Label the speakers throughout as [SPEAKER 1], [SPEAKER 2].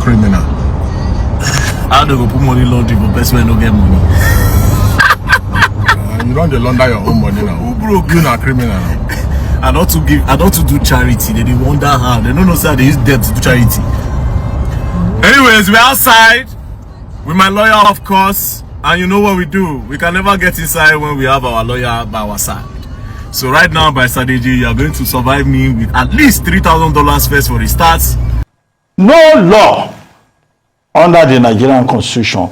[SPEAKER 1] criminal.
[SPEAKER 2] How do you put money laundry for best when you get money?
[SPEAKER 1] You don't launder your own money now. Who broke you a criminal now?
[SPEAKER 2] I not to do charity. They wonder how. They don't know how they use debt to do charity. Anyways, we're outside with my lawyer, of course, and you know what we do. We can never get inside when we have our lawyer by our side. So right now, by Deji, you are going to survive me with at least $3,000 first for the starts.
[SPEAKER 3] No law under the Nigerian Constitution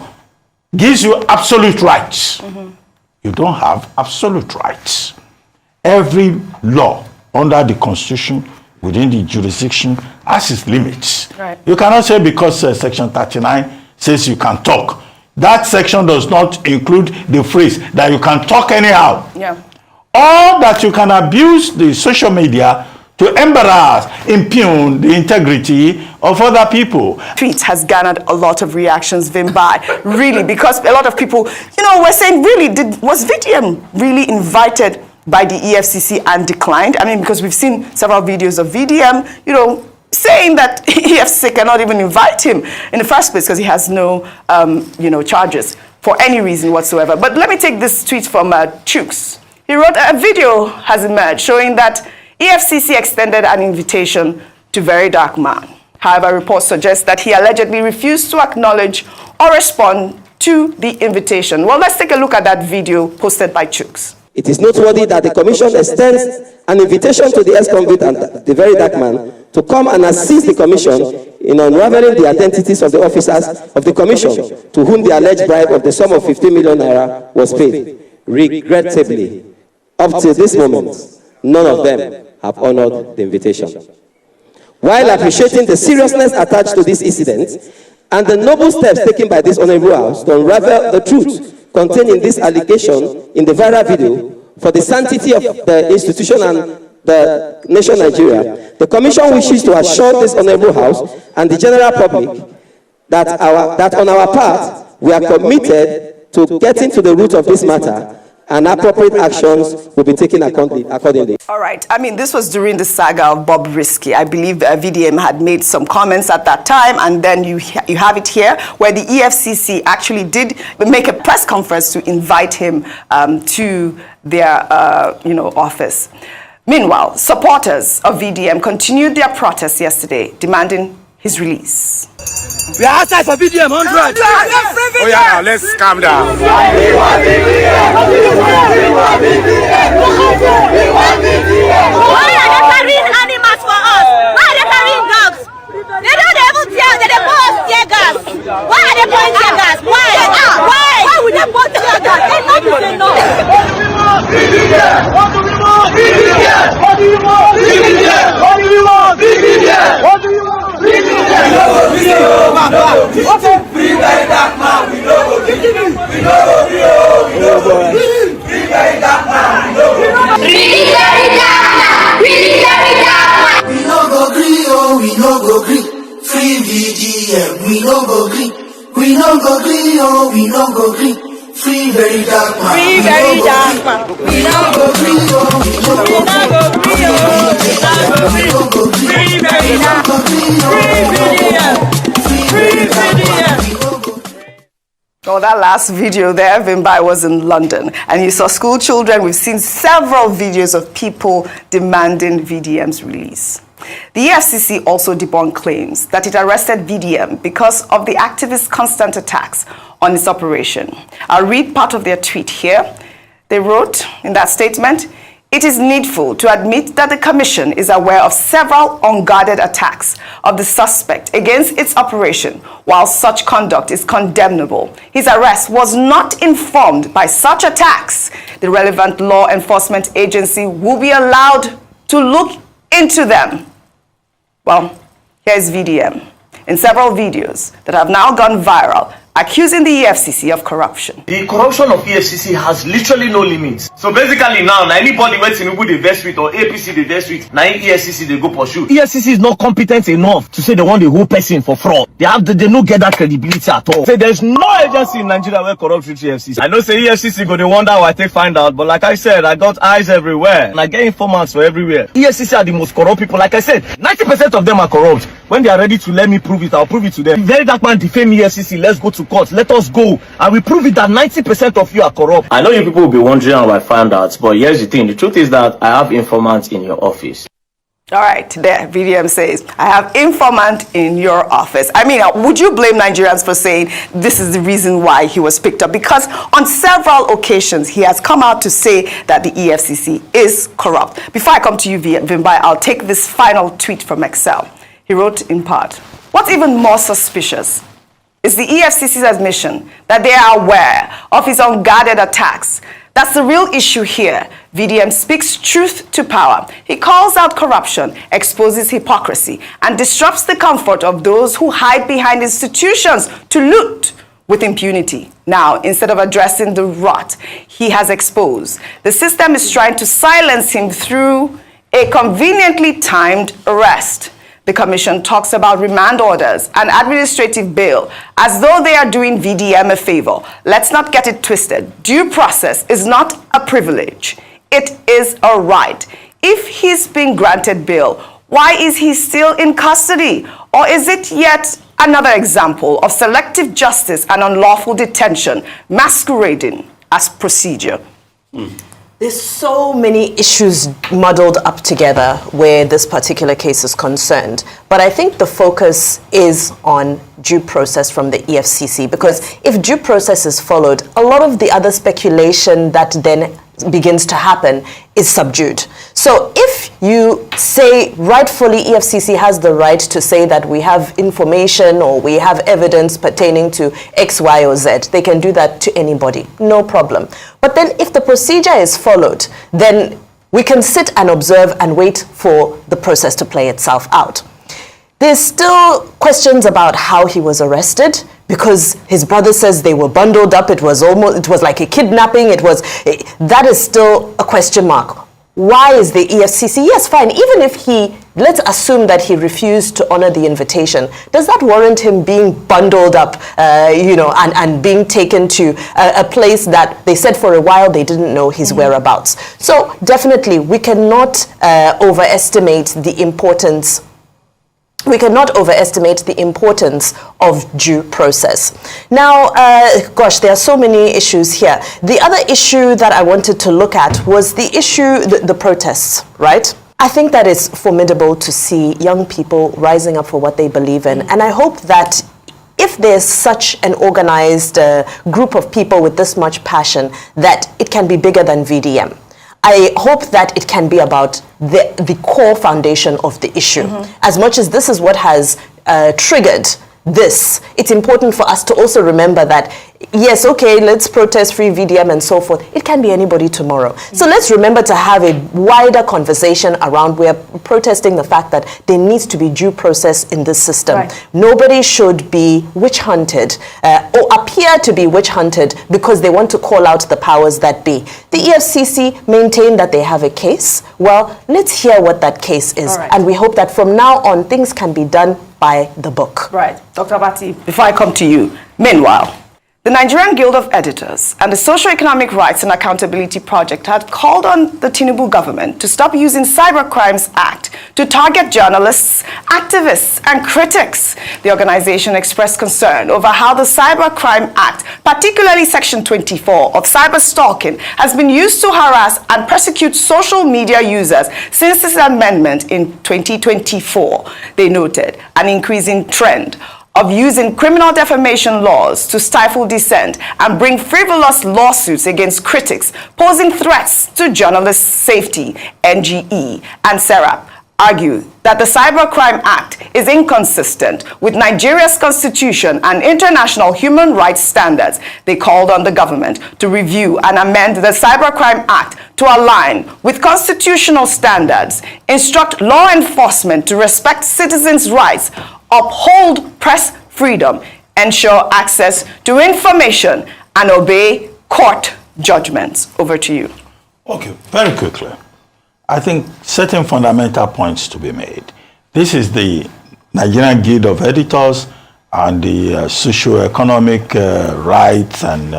[SPEAKER 3] gives you absolute rights. You don't have absolute rights. Every law under the Constitution within the jurisdiction has its limits.
[SPEAKER 4] Right.
[SPEAKER 3] You cannot say because Section 39 says you can talk. That section does not include the phrase that you can talk anyhow.
[SPEAKER 4] Yeah.
[SPEAKER 3] Or that you can abuse the social media to embarrass, impugn the integrity of other people.
[SPEAKER 4] Tweet has garnered a lot of reactions, Vimbai, really, because a lot of people, you know, were saying, really, was VDM really invited by the EFCC and declined? I mean, because we've seen several videos of VDM, you know, saying that EFCC cannot even invite him in the first place because he has no, you know, charges for any reason whatsoever. But let me take this tweet from Chooks. He wrote, a video has emerged showing that EFCC extended an invitation to Verydarkman. However, reports suggest that he allegedly refused to acknowledge or respond to the invitation. Well, let's take a look at that video posted by Chooks.
[SPEAKER 5] It is noteworthy that the Commission extends an invitation to the ex-convict and the Verydarkman to come and assist the Commission in unraveling the identities of the officers of the Commission to whom the alleged bribe of the sum of 50 million naira was paid. Regrettably, up to this moment, none of them have honored the invitation. While appreciating the seriousness attached to this incident and the noble steps taken by this Honorable House to unravel the truth contained in this allegation in the viral video for the sanctity of the institution and the nation Nigeria, the Commission wishes to assure this Honorable House and the general public that on our part, we are committed to getting to the root of this matter and appropriate actions will be taken accordingly. All
[SPEAKER 4] right. I mean, this was during the saga of Bob Risky. I believe VDM had made some comments at that time, and then you have it here, where the EFCC actually did make a press conference to invite him to their you know, office. Meanwhile, supporters of VDM continued their protest yesterday, demanding his release.
[SPEAKER 6] We are outside for VDM 100.
[SPEAKER 1] Oh yeah, now let's calm down.
[SPEAKER 7] We want VDM. Why are they carrying animals for us? Why are they carrying dogs? They don't even tear. They pour us tear gas. Why are they pouring tear gas? Why? Why would they pour tear gas? Enough is enough. What do we want? VDM. What do you want? VDM. What do you want? VDM. What do you want? Free Verydarkman, we know go free. We know go free. We know go free. Free Verydarkman, we know go free. Free Verydarkman, free Verydarkman. We know go free, oh, we know go free. Free VDM, we know go free. We know go free, oh, we know go free. Free Verydarkman, free Verydarkman. We know go free, oh, we know go free. We know go free, oh, free Verydarkman, free VDM.
[SPEAKER 4] Oh, that last video there, Vimbai, was in London. And you saw school children. We've seen several videos of people demanding VDM's release. The EFCC also debunked claims that it arrested VDM because of the activists' constant attacks on its operation. I'll read part of their tweet here. They wrote in that statement, "It is needful to admit that the Commission is aware of several unguarded attacks of the suspect against its operation. While such conduct is condemnable, his arrest was not informed by such attacks. The relevant law enforcement agency will be allowed to look into them." Well, here's VDM in several videos that have now gone viral, accusing the EFCC of corruption.
[SPEAKER 8] The corruption of EFCC has literally no limits. So basically now, anybody where Tinubu they vex with or APC they vex with, now EFCC they go pursue.
[SPEAKER 6] EFCC is not competent enough to say they want the whole person for fraud. They don't get that credibility at all.
[SPEAKER 8] Say there's no agency in Nigeria where corrupt with EFCC. I know say EFCC go they wonder how I take find out, but like I said, I got eyes everywhere and I get informants for everywhere. EFCC are the most corrupt people. Like I said, 90% of them are corrupt. When they are ready to let me prove it, I'll prove it to them. Verydarkman defame EFCC. Let's go to court. Let us go. And we prove it that 90% of you are corrupt.
[SPEAKER 9] I know you people will be wondering how I found out, but here's the thing. The truth is that I have informants in your office.
[SPEAKER 4] All right, there, VDM says, I have informant in your office. I mean, would you blame Nigerians for saying this is the reason why he was picked up? Because on several occasions, he has come out to say that the EFCC is corrupt. Before I come to you, Vimbai, I'll take this final tweet from Excel. He wrote in part, what's even more suspicious is the EFCC's admission that they are aware of his unguarded attacks. That's the real issue here. VDM speaks truth to power. He calls out corruption, exposes hypocrisy, and disrupts the comfort of those who hide behind institutions to loot with impunity. Now, instead of addressing the rot he has exposed, the system is trying to silence him through a conveniently timed arrest. The commission talks about remand orders and administrative bail as though they are doing VDM a favor. Let's not get it twisted. Due process is not a privilege. It is a right. If he's been granted bail, why is he still in custody? Or is it yet another example of selective justice and unlawful detention masquerading as procedure?
[SPEAKER 10] There's so many issues muddled up together where this particular case is concerned. But I think the focus is on due process from the EFCC, because if due process is followed, a lot of the other speculation that then begins to happen is subdued. So if you say rightfully EFCC has the right to say that we have information or we have evidence pertaining to X, Y, or Z, they can do that to anybody, no problem. But then if the procedure is followed, then we can sit and observe and wait for the process to play itself out. There's still questions about how he was arrested, because his brother says they were bundled up. It was like a kidnapping. That is still a question mark. Why is the EFCC? Yes, fine. Even if let's assume that he refused to honor the invitation, does that warrant him being bundled up, and being taken to a place that they said for a while they didn't know his whereabouts? So definitely we cannot overestimate the importance. We cannot overestimate the importance of due process. Now, there are so many issues here. The other issue that I wanted to look at was the issue, the protests, right? I think that it's formidable to see young people rising up for what they believe in. And I hope that if there's such an organized group of people with this much passion, that it can be bigger than VDM. I hope that it can be about the core foundation of the issue. As much as this is what has triggered this, it's important for us to also remember that, yes, okay, let's protest free VDM and so forth. It can be anybody tomorrow. So let's remember to have a wider conversation around we're protesting the fact that there needs to be due process in this system. Right. Nobody should be witch hunted or appear to be witch hunted because they want to call out the powers that be. The EFCC maintain that they have a case. Well, let's hear what that case is. Right. And we hope that from now on, things can be done by the book.
[SPEAKER 4] Right. Dr. Abati, before I come to you, meanwhile, the Nigerian Guild of Editors and the Socio-Economic Rights and Accountability Project had called on the Tinubu government to stop using Cybercrime Act to target journalists, activists, and critics. The organization expressed concern over how the Cybercrime Act, particularly Section 24 of cyberstalking, has been used to harass and persecute social media users since its amendment in 2024. They noted an increasing trend of using criminal defamation laws to stifle dissent and bring frivolous lawsuits against critics, posing threats to journalists' safety. NGE and SERAP argue that the Cybercrime Act is inconsistent with Nigeria's constitution and international human rights standards. They called on the government to review and amend the Cybercrime Act to align with constitutional standards, instruct law enforcement to respect citizens' rights, uphold press freedom, ensure access to information, and obey court judgments. Over to you.
[SPEAKER 3] Okay, very quickly. I think certain fundamental points to be made. This is the Nigerian Guild of Editors and the Socio-Economic Rights and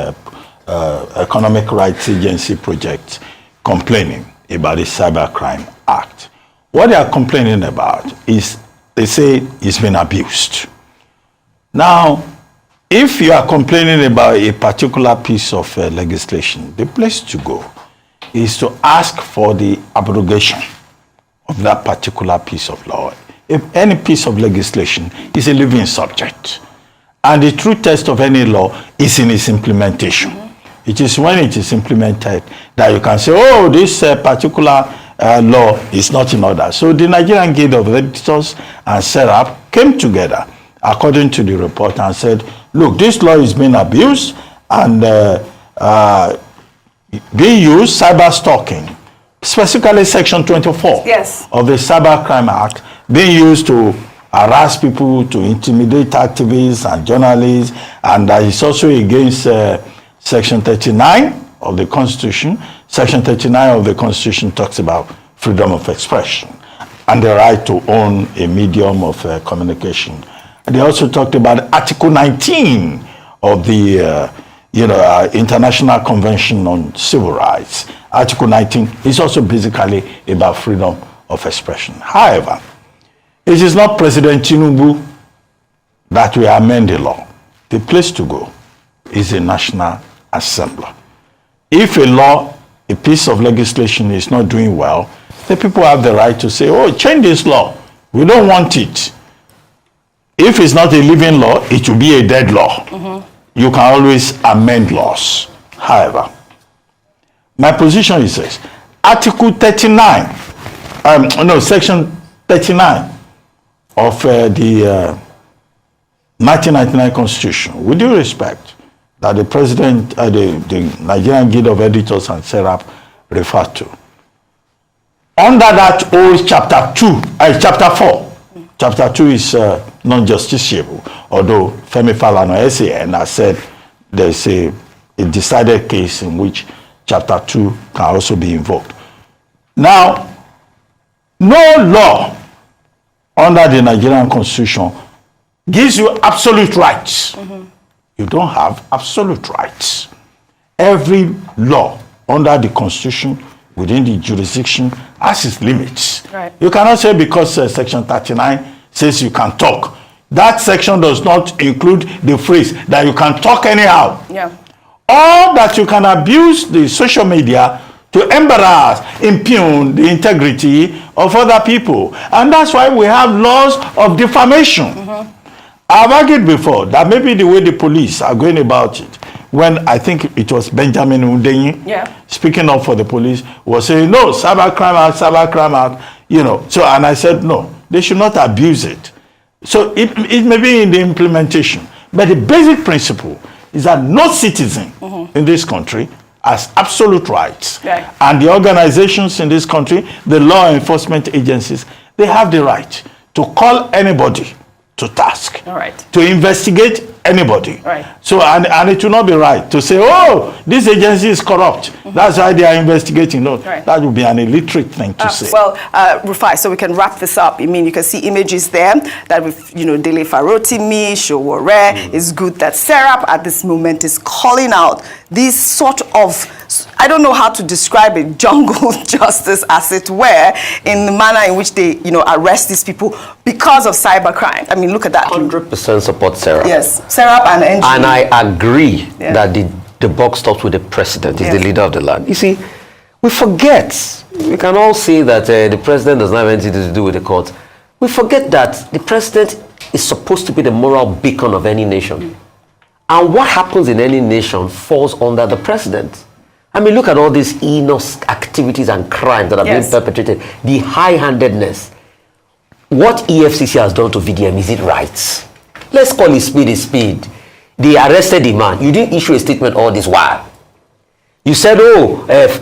[SPEAKER 3] Economic Rights Agency project complaining about the Cybercrime Act. What they are complaining about is they say it's been abused. Now, if you are complaining about a particular piece of legislation, the place to go is to ask for the abrogation of that particular piece of law. If any piece of legislation is a living subject, and the true test of any law is in its implementation. It is when it is implemented that you can say, oh, this particular law is not in order. So the Nigerian Guild of Editors and SERAP came together, according to the report, and said, look, this law is being abused and being used, cyber stalking, specifically Section 24 of the Cybercrime Act, being used to harass people, to intimidate activists and journalists, and that is also against Section 39 of the Constitution. Section 39 of the Constitution talks about freedom of expression and the right to own a medium of communication. And they also talked about Article 19 of the International Convention on Civil Rights. Article 19 is also basically about freedom of expression. However, it is not President Tinubu that will amend the law. The place to go is the National Assembly. If a law, a piece of legislation is not doing well, the people have the right to say, oh, change this law. We don't want it. If it's not a living law, it will be a dead law. You can always amend laws. However, my position is this. Article 39, Section 39 of the 1999 Constitution, with due respect, that the President, the Nigerian Guild of Editors and SERAP referred to. Under that old Chapter 4, Chapter 2 is non-justiciable, although Femi Falana SAN has said there's a decided case in which Chapter 2 can also be invoked. Now, no law under the Nigerian Constitution gives you absolute rights. You don't have absolute rights. Every law under the Constitution within the jurisdiction has its limits. Right. You cannot say because Section 39 says you can talk. That section does not include the phrase that you can talk anyhow. Yeah. Or that you can abuse the social media to embarrass, impugn the integrity of other people. And that's why we have laws of defamation. I've argued before that maybe the way the police are going about it, when I think it was Benjamin Hundeyin, speaking up for the police, was saying, no, Cybercrime Act, So, and I said, no, they should not abuse it. So it may be in the implementation. But the basic principle is that no citizen in this country has absolute rights. Right. And the organizations in this country, the law enforcement agencies, they have the right to call anybody to task, to investigate anybody. Right. So, and it will not be right to say, oh, this agency is corrupt. That's why they are investigating. No, that would be an illiterate thing to say.
[SPEAKER 4] Well, Rufai, so we can wrap this up. I mean, you can see images there that with, Dele Farotimi, Sowore. It's good that SERAP at this moment is calling out these sort of, I don't know how to describe it, jungle justice, as it were, in the manner in which they, arrest these people because of cybercrime. I mean, look at that.
[SPEAKER 11] 100% support SERAP.
[SPEAKER 4] Yes, SERAP and NGO.
[SPEAKER 11] And I agree that the buck stops with the president. He's the leader of the land. You see, we forget. We can all see that the president does not have anything to do with the court. We forget that the president is supposed to be the moral beacon of any nation. And what happens in any nation falls under the president. I mean, look at all these heinous activities and crimes that are being perpetrated. The high-handedness. What EFCC has done to VDM, is it right? Let's call it speed is speed. They arrested the man. You didn't issue a statement all this while. You said,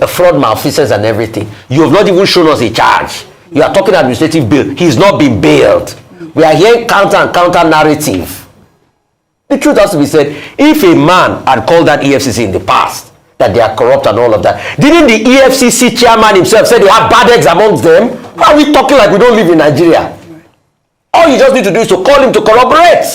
[SPEAKER 11] fraud, malfeasance and everything. You have not even shown us a charge. You are talking administrative bail. He's not been bailed. We are hearing counter narrative. The truth has to be said. If a man had called that EFCC in the past, that they are corrupt and all of that, didn't the EFCC chairman himself say they have bad eggs amongst them? Why are we talking like we don't live in Nigeria? All you just need to do is to call him to corroborate.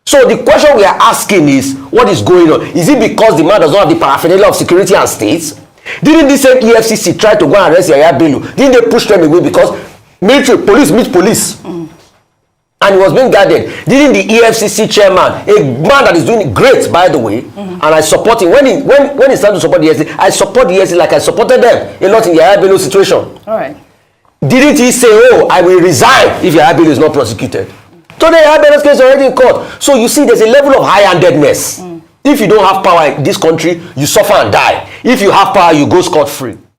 [SPEAKER 11] So the question we are asking is, what is going on? Is it because the man does not have the paraphernalia of security and states? Didn't the same EFCC try to go and arrest Yaya Bello? Didn't they push them away because military, police meet police? And he was being guarded. Didn't the EFCC chairman, a man that is doing great, by the way, and I support him, when he started to support the EFCC, I support the EFCC like I supported them a lot in the Yaya Bello situation.
[SPEAKER 4] All right.
[SPEAKER 11] Didn't he say, oh, I will resign if Yaya Bello is not prosecuted? Today, Yaya Bello's case is already in court. So you see, there's a level of high-handedness. If you don't have power in this country, you suffer and die. If you have power, you go scot-free.